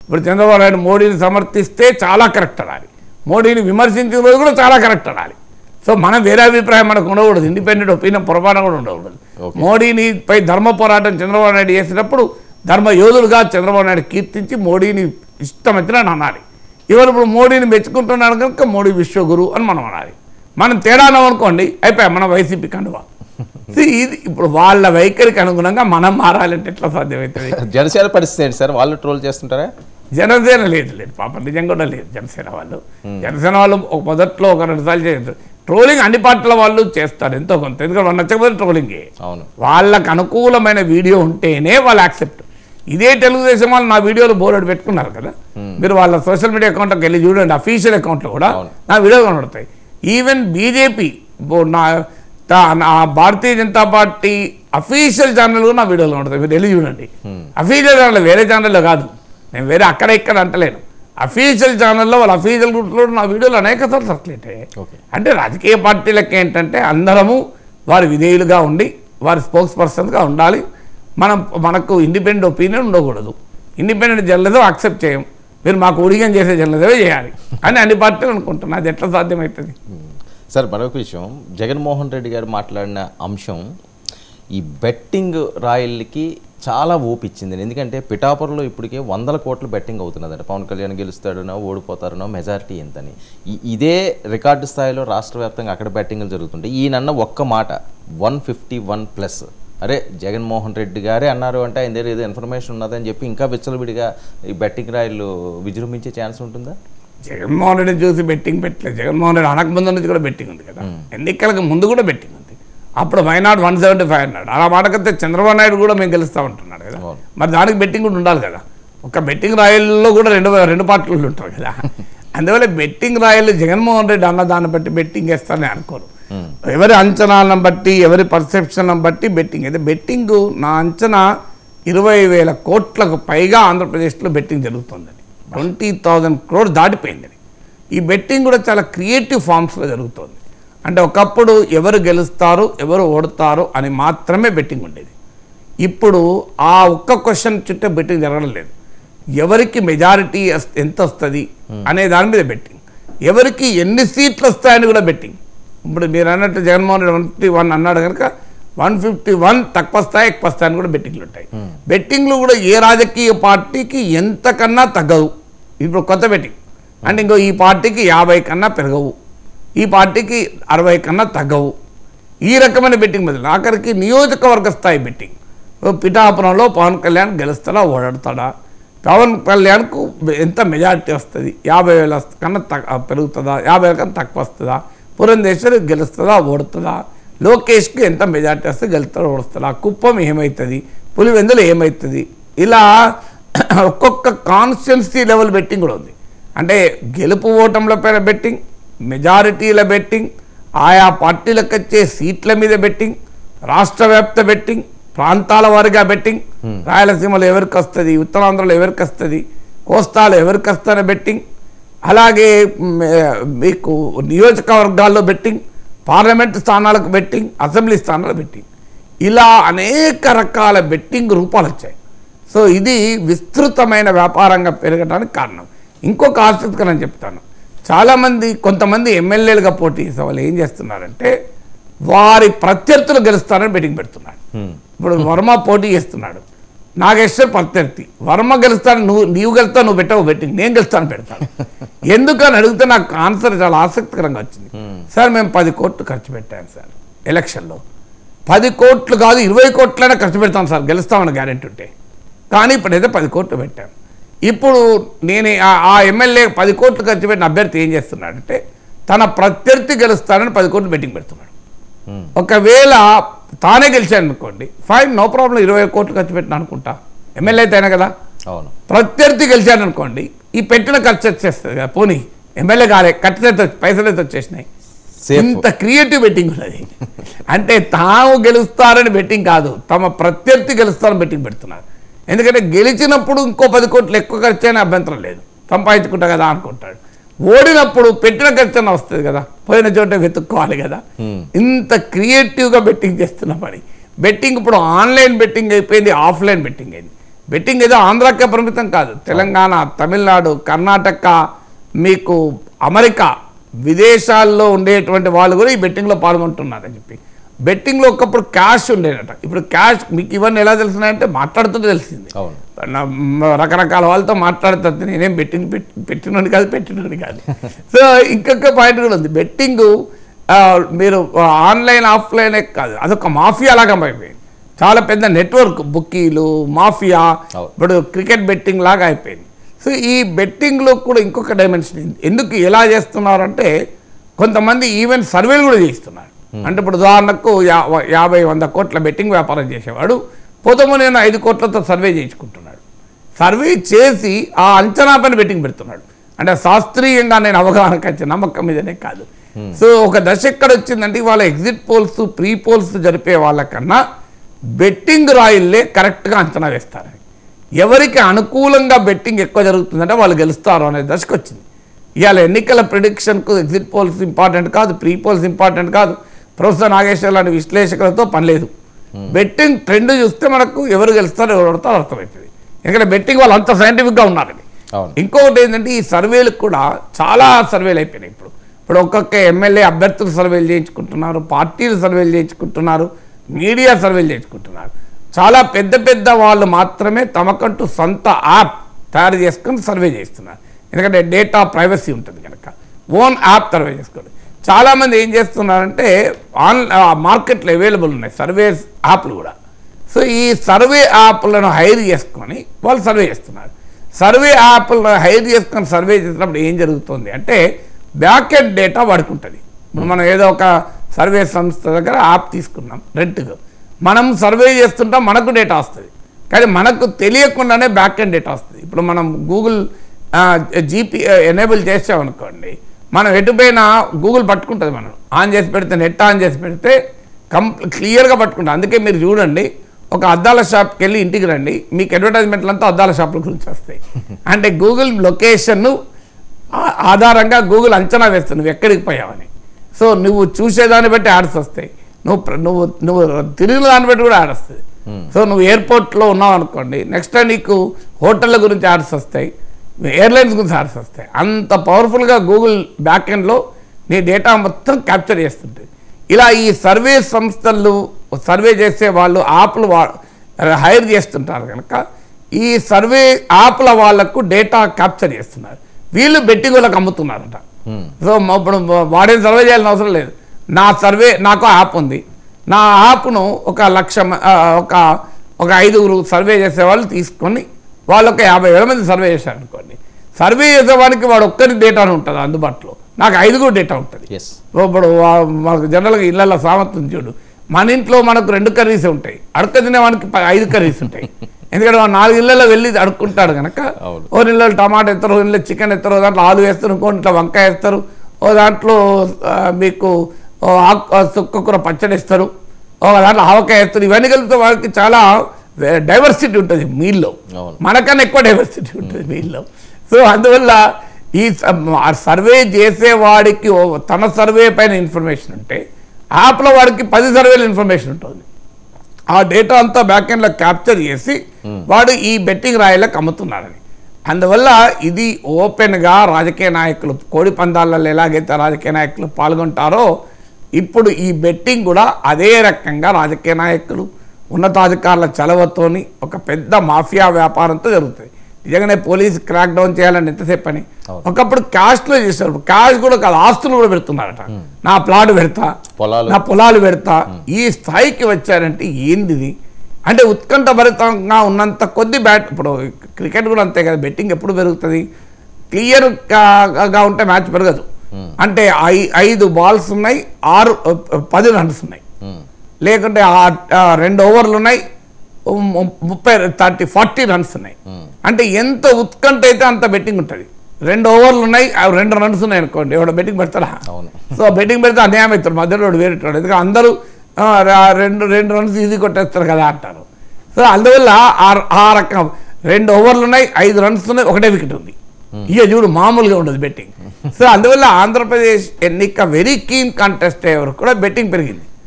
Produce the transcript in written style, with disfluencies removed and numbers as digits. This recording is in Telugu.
ఇప్పుడు చంద్రబాబు నాయుడు మోడీని సమర్థిస్తే చాలా కరెక్ట్ అనాలి, మోడీని విమర్శించిన రోజు కూడా చాలా కరెక్ట్ అనాలి. సో మనం వేరే అభిప్రాయం మనకు ఉండకూడదు, ఇండిపెండెంట్ ఒపీనియన్ పొరపాటు కూడా ఉండకూడదు. మోడీని పై ధర్మ పోరాటం చంద్రబాబు నాయుడు చేసినప్పుడు ధర్మ యోధులుగా చంద్రబాబు నాయుడు కీర్తించి మోడీని ఇష్టం వచ్చినా అనాలి. ఇవాళ ఇప్పుడు మోడీని మెచ్చుకుంటున్నాడు కనుక మోడీ విశ్వగురు అని మనం అనాలి. మనం తేడానం అనుకోండి అయిపోయా మన వైసీపీ కండువా. ఇది ఇప్పుడు వాళ్ళ వైఖరికి అనుగుణంగా మనం మారాలంటే ఎట్లా సాధ్యమవుతుంది? జనసేన పరిస్థితి ఏంటి సార్, వాళ్ళు ట్రోల్ చేస్తుంటారా? జనసేన లేదు పాపం, నిజంగా కూడా లేదు జనసేన వాళ్ళు. జనసేన వాళ్ళు మొదట్లో ఒక 2 సార్లు చేస్తారు ట్రోలింగ్, అన్ని పార్టీల వాళ్ళు చేస్తారు ఎంతో కొంత, ఎందుకంటే వాళ్ళు నచ్చకపోతే ట్రోలింగే. వాళ్ళకు అనుకూలమైన వీడియో ఉంటేనే వాళ్ళు యాక్సెప్ట్. ఇదే తెలుగుదేశం వాళ్ళు నా వీడియోలు బోర్డు పెట్టుకున్నారు కదా, మీరు వాళ్ళ సోషల్ మీడియా అకౌంట్లోకి వెళ్ళి చూడండి, అఫీషియల్ అకౌంట్లో కూడా నా వీడియోలు కనబడతాయి. ఈవెన్ బీజేపీ నా Bharatiya Janata party official channel కూడా నా వీడియోలు కనబడతాయి, మీరు వెళ్ళి చూడండి. అఫీషియల్ ఛానల్, వేరే ఛానల్లో కాదు, నేను వేరే అక్కడ ఇక్కడ అంటలేను, అఫీషియల్ ఛానల్లో వాళ్ళ అఫీషియల్ గ్రూప్లో నా వీడియోలు అనేక సార్లు సర్క్యులేట్ అయ్యాయి. అంటే రాజకీయ పార్టీలకు ఏంటంటే అందరము వారి విధేయులుగా ఉండి వారి స్పోక్స్ పర్సన్గా ఉండాలి. మనకు ఇండిపెండెంట్ ఒపీనియన్ ఉండకూడదు, ఇండిపెండెంట్ జర్నలిజం యాక్సెప్ట్ చేయం, మీరు మాకు ఊడిగం చేసే జర్నలిజమే చేయాలి అని అన్ని పార్టీలు అనుకుంటున్నా. అది ఎట్లా సాధ్యమవుతుంది? సార్ మరొక విషయం, జగన్మోహన్ రెడ్డి గారు మాట్లాడిన అంశం ఈ బెట్టింగ్ రాయల్కి చాలా ఊపిచ్చింది. ఎందుకంటే పిఠాపురంలో ఇప్పటికే 100 కోట్లు బెట్టింగ్ అవుతున్నదంట, పవన్ కళ్యాణ్ గెలుస్తాడనో ఓడిపోతారనో మెజారిటీ ఎంతని. ఇదే రికార్డు స్థాయిలో రాష్ట్ర వ్యాప్తంగా అక్కడ బెట్టింగ్లు జరుగుతుంటాయి. ఈయనన్న ఒక్క మాట 151+. అరే జగన్మోహన్ రెడ్డి గారే అన్నారు అంటే ఆయన దగ్గర ఏదో ఇన్ఫర్మేషన్ ఉన్నదని చెప్పి ఇంకా విచ్చలవిడిగా ఈ బెట్టింగ్ రాయలు విజృంభించే ఛాన్స్ ఉంటుందా? జగన్మోహన్ రెడ్డి చూసి బెట్టింగ్ పెట్టలేదు, జగన్మోహన్ రెడ్డి అనక ముందు నుంచి కూడా బెట్టింగ్ ఉంది కదా, ఎన్నికలకు ముందు కూడా బెట్టింగ్ ఉంది. అప్పుడు వైనాడు 175 అన్నాడు, అలా మాటకైతే చంద్రబాబు నాయుడు కూడా మేము గెలుస్తూ ఉంటున్నాడు కదా, మరి దానికి బెట్టింగ్ కూడా ఉండాలి కదా. ఒక బెట్టింగ్ రాయల్లో కూడా రెండు పార్టీలు ఉంటారు కదా, అందువల్ల బెట్టింగ్ రాయలు జగన్మోహన్ రెడ్డి అన్న దాన్ని బట్టి బెట్టింగ్ వేస్తారని అనుకోరు. ఎవరి అంచనాలను బట్టి ఎవరి పర్సెప్షన్ బట్టి బెట్టింగ్ అయితే, బెట్టింగ్ నా అంచనా 20,000 కోట్లకు పైగా ఆంధ్రప్రదేశ్లో బెట్టింగ్ జరుగుతుందని, 20,000 crores దాటిపోయిందని. ఈ బెట్టింగ్ కూడా చాలా క్రియేటివ్ ఫామ్స్లో జరుగుతుంది. అంటే ఒకప్పుడు ఎవరు గెలుస్తారు ఎవరు ఓడతారు అని మాత్రమే బెట్టింగ్ ఉండేది. ఇప్పుడు ఆ ఒక్క క్వశ్చన్ చుట్టూ బెట్టింగ్ జరగడం లేదు. ఎవరికి మెజారిటీ ఎంత వస్తుంది అనే దాని మీద బెట్టింగ్, ఎవరికి ఎన్ని సీట్లు వస్తాయని కూడా బెట్టింగ్. ఇప్పుడు మీరు అన్నట్టు జగన్మోహన్ రెడ్డి 151 అన్నాడు కనుక 151 తక్కువ స్థాయి ఎక్కువ స్థాయిని కూడా బెట్టింగ్లు ఉంటాయి. బెట్టింగ్లు కూడా ఏ రాజకీయ పార్టీకి ఎంతకన్నా తగ్గవు. ఇప్పుడు కొత్త బెట్టింగ్ అంటే ఇంకో ఈ పార్టీకి 50 కన్నా పెరగవు, ఈ పార్టీకి 60 కన్నా తగ్గవు, ఈ రకమైన బెట్టింగ్ బదులు ఆఖరికి నియోజకవర్గ స్థాయి బెట్టింగ్. పిఠాపురంలో పవన్ కళ్యాణ్ గెలుస్తాడా ఓడాడతాడా, పవన్ కళ్యాణ్కు ఎంత మెజారిటీ వస్తుంది, 50,000 కన్నా పెరుగుతుందా, 50,000 కన్నా తక్కువ వస్తుందా, పురంధేశ్వరి గెలుస్తుందా ఓడుతుందా, లోకేష్కి ఎంత మెజార్టీ వస్తే గెలుస్తాడో ఓడుస్తుందా, కుప్పం ఏమవుతుంది, పులివెందులు ఏమవుతుంది, ఇలా ఒక్కొక్క కాన్స్టిట్యున్సీ లెవెల్ బెట్టింగ్ కూడా ఉంది. అంటే గెలుపు ఓటంల పైన బెట్టింగ్, మెజారిటీల బెట్టింగ్, ఆయా పార్టీలకు వచ్చే సీట్ల మీద బెట్టింగ్, రాష్ట్ర వ్యాప్త బెట్టింగ్, ప్రాంతాల వారిగా బెట్టింగ్, రాయలసీమలో ఎవరికి వస్తుంది, ఉత్తరాంధ్రలో ఎవరికి వస్తుంది, కోస్తాలో ఎవరికి వస్తుందని బెట్టింగ్, అలాగే మీకు నియోజకవర్గాల్లో బెట్టింగ్, పార్లమెంట్ స్థానాలకు బెట్టింగ్, అసెంబ్లీ స్థానాలకు బెట్టింగ్, ఇలా అనేక రకాల బెట్టింగ్ రూపాలు వచ్చాయి. సో ఇది విస్తృతమైన వ్యాపారంగా పెరగడానికి కారణం. ఇంకొక ఆసక్తికరం చెప్తాను, చాలామంది కొంతమంది ఎమ్మెల్యేలుగా పోటీ చేసే వాళ్ళు ఏం చేస్తున్నారంటే వారి ప్రత్యర్థులు గెలుస్తారని బెట్టింగ్ పెడుతున్నాడు. ఇప్పుడు వర్మ పోటీ చేస్తున్నాడు, నాగేశ్వర్ ప్రత్యర్థి, వర్మ గెలుస్తాను, నీవు గెలుస్తావు, నువ్వు పెట్టావు బెట్టింగ్, నేను గెలుస్తాను పెడతాను. ఎందుకని అడిగితే నాకు ఆన్సర్ చాలా ఆసక్తికరంగా వచ్చింది. సార్ మేము 10 కోట్లు ఖర్చు పెట్టాను సార్ ఎలక్షన్లో, 10 కోట్లు కాదు 20 కోట్లైనా ఖర్చు పెడతాను సార్ గెలుస్తామని గ్యారెంటీ ఉంటే, కానీ ఇప్పుడైతే 10 కోట్లు పెట్టాను. ఇప్పుడు నేను ఆ ఎమ్మెల్యే 10 కోట్లు ఖర్చు పెట్టిన అభ్యర్థి ఏం చేస్తున్నాడంటే తన ప్రత్యర్థి గెలుస్తానని 10 కోట్లు బెట్టింగ్ పెడుతున్నాడు. ఒకవేళ తానే గెలిచాను అనుకోండి, ఫైన్, నో ప్రాబ్లం, 20 కోట్లు ఖర్చు పెట్టిన అనుకుంటా, ఎమ్మెల్యే అయితేనే కదా. ప్రత్యర్థి గెలిచాను అనుకోండి, ఈ పెట్టిన ఖర్చు వచ్చేస్తుంది కదా, పోనీ ఎమ్మెల్యే కాలే, ఖర్చు పైసలైతే వచ్చేసినాయి. ఇంత క్రియేటివ్ బెట్టింగ్ ఉన్నది. అంటే తాము గెలుస్తారని బెట్టింగ్ కాదు, తమ ప్రత్యర్థి గెలుస్తారని బెట్టింగ్ పెడుతున్నారు. ఎందుకంటే గెలిచినప్పుడు ఇంకో 10 కోట్లు ఎక్కువ ఖర్చు అయినా అభ్యంతరం లేదు, సంపాదించుకుంటా కదా అనుకుంటాడు. ఓడినప్పుడు పెట్టిన ఖర్చు అన్న వస్తుంది కదా, పోయిన చోట వెతుక్కోవాలి కదా. ఇంత క్రియేటివ్గా బెట్టింగ్ చేస్తున్న పని. బెట్టింగ్ ఇప్పుడు ఆన్లైన్ బెట్టింగ్ అయిపోయింది, ఆఫ్లైన్ బెట్టింగ్ అయింది. బెట్టింగ్ ఏదో ఆంధ్రాకే పరిమితం కాదు, తెలంగాణ, తమిళనాడు, కర్ణాటక, మీకు అమెరికా, విదేశాల్లో ఉండేటువంటి వాళ్ళు కూడా ఈ బెట్టింగ్లో పాల్గొంటున్నారని చెప్పి. బెట్టింగ్లో ఒకప్పుడు క్యాష్ ఉండేదట, ఇప్పుడు క్యాష్ మీకు ఇవన్నీ ఎలా తెలిసినాయంటే మాట్లాడుతుంటే తెలిసింది. రకరకాల వాళ్ళతో మాట్లాడుతుంది, నేనేం బెట్టింగ్ పెట్టినోని కాదు. సో ఇంకొక పాయింట్ కూడా ఉంది, బెట్టింగ్ మీరు ఆన్లైన్ ఆఫ్లైనే కాదు, అదొక మాఫియా లాగా అయిపోయింది. చాలా పెద్ద నెట్వర్క్, బుక్కీలు, మాఫియా, ఇప్పుడు క్రికెట్ బెట్టింగ్ లాగా అయిపోయింది. సో ఈ బెట్టింగ్లో కూడా ఇంకొక డైమెన్షన్ ఎందుకు ఎలా చేస్తున్నారంటే, కొంతమంది ఈవెన్ సర్వేలు కూడా చేస్తున్నారు. అంటే ఇప్పుడు ఉదాహరణకు 50-100 కోట్ల బెట్టింగ్ వ్యాపారం చేసేవాడు పోతమో నేను 5 కోట్లతో సర్వే చేయించుకుంటున్నాడు. సర్వే చేసి ఆ అంచనా పైన బెట్టింగ్ పెడుతున్నాడు. అంటే శాస్త్రీయంగా నేను అవగాహనకు వచ్చే నమ్మకం మీదనే కాదు. సో ఒక దశ ఎక్కడ వచ్చిందంటే వాళ్ళ ఎగ్జిట్ పోల్స్, ప్రీ పోల్స్ జరిపే వాళ్ళకన్నా బెట్టింగ్ రాయిల్లే కరెక్ట్గా అంచనా వేస్తారు. ఎవరికి అనుకూలంగా బెట్టింగ్ ఎక్కువ జరుగుతుందంటే వాళ్ళు గెలుస్తారు అనే దశకు వచ్చింది. ఇవాళ ఎన్నికల ప్రిడిక్షన్కు ఎగ్జిట్ పోల్స్ ఇంపార్టెంట్ కాదు, ప్రీ పోల్స్ ఇంపార్టెంట్ కాదు, ప్రొఫెసర్ నాగేశ్వర లాంటి విశ్లేషకులతో పని లేదు. బెట్టింగ్ ట్రెండ్ చూస్తే మనకు ఎవరు గెలుస్తారో ఎవరు పడతారో అర్థమవుతుంది. ఎందుకంటే బెట్టింగ్ వాళ్ళు అంత సైంటిఫిక్గా ఉన్నారని. ఇంకొకటి ఏంటంటే ఈ సర్వేలకు కూడా చాలా సర్వేలు అయిపోయినాయి. ఇప్పుడు ఒక్కొక్క ఎమ్మెల్యే అభ్యర్థులు సర్వేలు చేయించుకుంటున్నారు, పార్టీలు సర్వేలు చేయించుకుంటున్నారు, మీడియా సర్వేలు చేయించుకుంటున్నారు. చాలా పెద్ద పెద్ద వాళ్ళు మాత్రమే తమకంటూ సొంత యాప్ తయారు చేసుకొని సర్వే చేస్తున్నారు. ఎందుకంటే డేటా ప్రైవసీ ఉంటుంది కనుక ఓన్ యాప్ సర్వే చేసుకోండి. చాలామంది ఏం చేస్తున్నారంటే మార్కెట్లో అవైలబుల్ ఉన్నాయి సర్వేస్ యాప్లు కూడా. సో ఈ సర్వే యాప్లను హైర్ చేసుకొని వాళ్ళు సర్వే చేస్తున్నారు. సర్వే యాప్లను హైర్ చేసుకొని సర్వే చేసినప్పుడు ఏం జరుగుతుంది అంటే బ్యాక్ ఎండ్ డేటా వాడుకుంటుంది. ఇప్పుడు మనం ఏదో ఒక సర్వే సంస్థ దగ్గర యాప్ తీసుకున్నాం రెంట్గా, మనం సర్వే చేస్తుంటాం, మనకు డేటా వస్తుంది. కానీ మనకు తెలియకుండానే బ్యాక్ ఎండ్ డేటా వస్తుంది. ఇప్పుడు మనం గూగుల్ జీపీ ఎనేబుల్ చేసామనుకోండి, మనం ఎటుపోయినా గూగుల్ పట్టుకుంటుంది. మనం ఆన్ చేసి పెడితే, నెట్ ఆన్ చేసి పెడితే క్లియర్గా పట్టుకుంటాం. అందుకే మీరు చూడండి, ఒక అద్దాల షాప్కి వెళ్ళి ఇంటికి రండి, మీకు అడ్వర్టైజ్మెంట్లు అంతా అద్దాల షాపుల గురించి వస్తాయి. అంటే గూగుల్ లొకేషన్ను ఆధారంగా గూగుల్ అంచనా వేస్తుంది నువ్వు ఎక్కడికి పోయావని. సో నువ్వు చూసేదాన్ని బట్టి యాడ్స్ వస్తాయి, నువ్వు తిరిగిన దాన్ని బట్టి కూడా యాడ్ వస్తుంది. సో నువ్వు ఎయిర్పోర్ట్లో ఉన్నావు అనుకోండి, నెక్స్ట్ నీకు హోటళ్ళ గురించి యాడ్స్ వస్తాయి, ఎయిర్లైన్స్ గురించి యాడ్స్ వస్తాయి. అంత పవర్ఫుల్గా గూగుల్ బ్యాక్ ఎండ్లో నీ డేటా మొత్తం క్యాప్చర్ చేస్తుంటుంది. ఇలా ఈ సర్వే సంస్థలు సర్వే చేసే వాళ్ళు యాప్లు హైర్ చేస్తుంటారు కనుక ఈ సర్వే యాప్ల వాళ్లకు డేటా క్యాప్చర్ చేస్తున్నారు. వీళ్ళు బెట్టింగ్ వాళ్ళకి అమ్ముతున్నారట. సో ఇప్పుడు వాడేం సర్వే చేయాల్సిన అవసరం లేదు. నా సర్వే, నాకు యాప్ ఉంది, నా యాప్ను ఒక 5 సర్వే చేసేవాళ్ళు తీసుకొని వాళ్ళు ఒక 50,000 మంది సర్వే చేశారు అనుకోండి. సర్వే చేసేవాడికి వాడు ఒక్కరి డేటాను ఉంటుంది అందుబాటులో, నాకు 5 డేటా ఉంటుంది. ఇప్పుడు మనకు జనరల్గా ఇళ్ళల్లో సామర్థ్యం చూడు, మన ఇంట్లో మనకు 2 కర్రీస్ ఉంటాయి, అడక తినేవానికి 5 కర్రీస్ ఉంటాయి. ఎందుకంటే వాడు 4 ఇళ్ళలో వెళ్ళి అడుక్కుంటాడు కనుక, ఓ ఇళ్ళలో టమాటా ఎత్తారు, ఓ ఇళ్ళలో చికెన్ ఎత్తారు, ఓ దాంట్లో ఆలు వేస్తారు, ఇంకో ఇంట్లో వంకాయ వేస్తారు, ఓ దాంట్లో మీకు సుక్కకూర పచ్చడి ఇస్తారు, ఓ దాంట్లో ఆవకాయ వేస్తారు. ఇవన్నీ కలిపితే వాళ్ళకి చాలా డైవర్సిటీ ఉంటుంది మీల్లో, మనకన్నా ఎక్కువ డైవర్సిటీ ఉంటుంది మీల్లో. సో అందువల్ల ఈ సర్వే చేసేవాడికి తన సర్వే పైన ఇన్ఫర్మేషన్ ఉంటే యాప్లో వాడికి 10 సర్వేల ఇన్ఫర్మేషన్ ఉంటుంది. ఆ డేటా అంతా బ్యాక్ ఎండ్లో క్యాప్చర్ చేసి వాడు ఈ బెట్టింగ్ రాయిలకు అమ్ముతున్నారని. అందువల్ల ఇది ఓపెన్గా రాజకీయ నాయకులు కోడి పందాలలో ఎలాగైతే రాజకీయ నాయకులు పాల్గొంటారో ఇప్పుడు ఈ బెట్టింగ్ కూడా అదే రకంగా రాజకీయ నాయకులు ఉన్నతాధికారుల చలవతోని ఒక పెద్ద మాఫియా వ్యాపారంతో జరుగుతుంది. నిజంగానే పోలీసు క్రాక్ డౌన్ చేయాలని ఎంతసేపు అని. ఒకప్పుడు క్యాష్లో చేస్తారు, క్యాష్ కూడా కాదు, ఆస్తులు కూడా పెడుతున్నారట. నా ప్లాట్ పెడతా, నా పొలాలు పెడతా, ఈ స్థాయికి వచ్చారంటే ఏంటిది అంటే ఉత్కంఠభరితంగా ఉన్నంత కొద్ది ఇప్పుడు క్రికెట్ కూడా అంతే కదా, బెట్టింగ్ ఎప్పుడు పెరుగుతుంది, క్లియర్గా ఉంటే మ్యాచ్ పెరగదు. అంటే 5 బాల్స్ ఉన్నాయి, 10 రన్స్ ఉన్నాయి, లేకుంటే 2 ఓవర్లు ఉన్నాయి, 30-40 రన్స్ ఉన్నాయి. అంటే ఎంత ఉత్కంఠ అయితే అంత బెట్టింగ్ ఉంటుంది. 2 ఓవర్లు ఉన్నాయి, 2 రన్స్ ఉన్నాయి అనుకోండి, ఎవడో బెట్టింగ్ పెడతారా? సో బెట్టింగ్ పెడితే అన్యాయం అవుతారు, మధ్యలో వేరేటాడు. ఎందుకంటే అందరూ 2 రన్స్ ఈజీ కొట్టేస్తారు కదా అంటారు. సో అందువల్ల ఆ రకం 2 ఓవర్లు ఉన్నాయి, 5 రన్స్ ఉన్నాయి, 1 వికెట్ ఉంది. ఇక చూడు మామూలుగా ఉండదు బెట్టింగ్. సో అందువల్ల ఆంధ్రప్రదేశ్ ఎన్నిక వెరీ కీన్ కాంటెస్ట్ అయ్యే వరకు కూడా బెట్టింగ్ పెరిగింది.